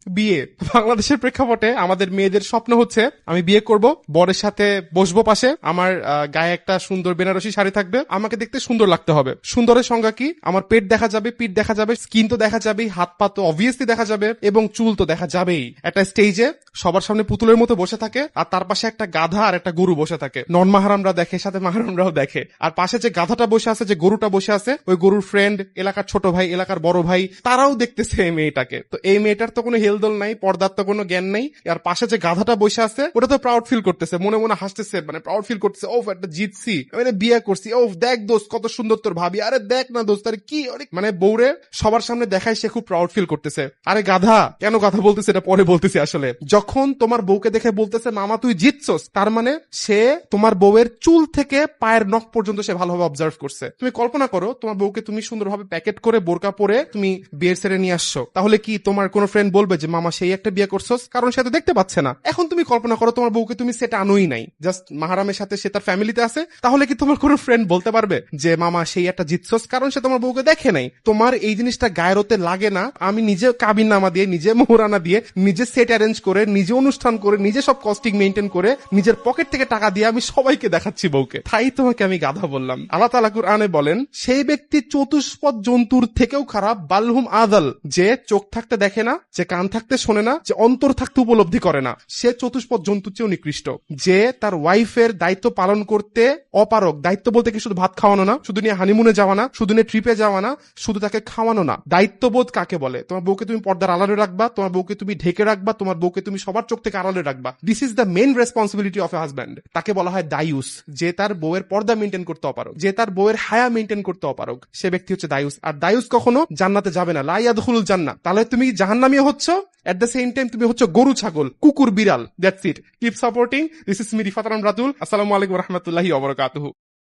বিয়ে। বাংলাদেশের প্রেক্ষাপটে আমাদের মেয়েদের স্বপ্ন হচ্ছে আমি বিয়ে করব, বরের সাথে বসবো পাশে, আমার গায়ে একটা সুন্দর বেনারসি শাড়ি থাকবে, আমাকে দেখতে সুন্দর লাগতে হবে। সুন্দরের সংজ্ঞা কি? আমার পেট দেখা যাবে, পিঠ দেখা যাবে, স্কিন তো দেখা যাবেই, হাত পা তো অবভিয়াসলি দেখা যাবে, এবং চুল তো দেখা যাবেই। একটা স্টেজে সবার সামনে পুতুলের মতো বসে থাকে, আর তার পাশে একটা গাধা আর একটা গরু বসে থাকে। নন মাহারামরা দেখে, সাথে মাহারামরাও দেখে। আর পাশে যে গাধাটা বসে আছে, যে গরুটা বসে আছে, ওই গরুর ফ্রেন্ড, এলাকার ছোট ভাই, এলাকার বড় ভাই, তারাও দেখতেছে এই মেয়েটাকে। তো এই মেয়েটার তো কোনো হেলদোল নাই, পর্দার তো কোনো জ্ঞান নেই। আর পাশে যে গাধাটা বসে আছে, ওটা তো প্রাউড ফিল করতেছে, মনে মনে হাসতেছে, মানে প্রাউড ফিল করতেছে, ও একটা জিতছি, মানে বিয়ে করছি, ও দেখ দোস্ত কত সুন্দর তোর ভাবি, আরে দেখ না দোস্ত, আরে কি, মানে বউরে সবার সামনে দেখায় সে খুব প্রাউড ফিল করতেছে। আরে গাধা, কেন গাধা বলতেছে এটা পরে বলতেছি। আসলে যখন তোমার বউকে দেখে বলতেছে মামা তুই জিতছস, তার মানে সে তোমার বউয়ের চুল থেকে পায়ের নখ পর্যন্ত সে ভালোভাবে অবজার্ভ করছে। তুমি কল্পনা করো, তোমার বউকে তুমি সুন্দরভাবে প্যাকেট করে বোরকা পরে তুমি বিয়ের সেরে নিয়ে আসছো, তাহলে কি তোমার কোনো ফ্রেন্ড বলবে যে মামা সেই একটা বিয়ে করছস? কারণ সে তো দেখতে পাচ্ছে না। এখন তুমি কল্পনা করো তোমার বউকে তুমি সেটা আনোই নাই, জাস্ট মাহারামের সাথে সে তার ফ্যামিলিতে আছে, তাহলে কি তোমার কোনো ফ্রেন্ড বলতে পারবে যে মামা সেই একটা জিতছস? কারণ সে তোমার বউকে দেখে নাই। তোমার এই জিনিসটা গায়ের হতে লাগে না? আমি নিজে কাবিন নামা দিয়ে, নিজে মোহরানা দিয়ে, নিজে সেট অ্যারেঞ্জ করে, নিজে অনুষ্ঠান করে, নিজে সব কস্টিং মেনটেন করে, নিজের পকেট থেকে টাকা দিয়ে আমি সবাইকে দেখাচ্ছি বউকে, তাই তোমাকে আমি গাধা বললাম। আল্লাহ তাআলা কুরআনে বলেন, সেই ব্যক্তি চতুষ্পদ জন্তুর থেকেও খারাপ, বালহুম আদাল, যে চোখ থাকতে দেখে না, যে কান থাকতে শোনে না, যে অন্তর থাকতে উপলব্ধি করে না, সে চতুষ্পদ জন্তুর চেয়েও নিকৃষ্ট। যে তার ওয়াইফের দায়িত্ব পালন করতে অপারক, দায়িত্ব বলতে কি শুধু ভাত খাওয়ানো না, শুধু নিয়ে হানিমুনে যাওয়া না, শুধু নিয়ে ট্রিপে যাওয়া না, শুধু তাকে খাওয়ানো না। দায়িত্ববোধ কাকে বলে? তোমার বউকে তুমি পর্দার আড়ালে রাখবা, তোমার বউকে তুমি ঢেকে রাখবা, তোমার বউকে তুমি সবার চোখ থেকে আড়ালে রাখবা। This is the main responsibility of A husband. তাকে বলা হয় দায়ুস, যে তার বউয়ের পর্দা মেনটেন করতে অপারক, যে তার বউয়ের হায়া মেনটেন করতে অপারক, সে ব্যক্তি হচ্ছে দায়ুস। আর দায়ুস কখনো জান্নাতে যাবে না, লা ইয়াদখুলুল জান্নাহ। তাহলে তুমি জাহান্নামী হচ্ছ, এট দ্য সেম টাইম তুমি হচ্ছে গরু, ছাগল, কুকুর, বিড়াল। That's it. Keep supporting. This is me Rifat Ratul. আসসালামু আলাইকুম ওয়া রাহমাতুল্লাহি ওয়া বারাকাতুহু।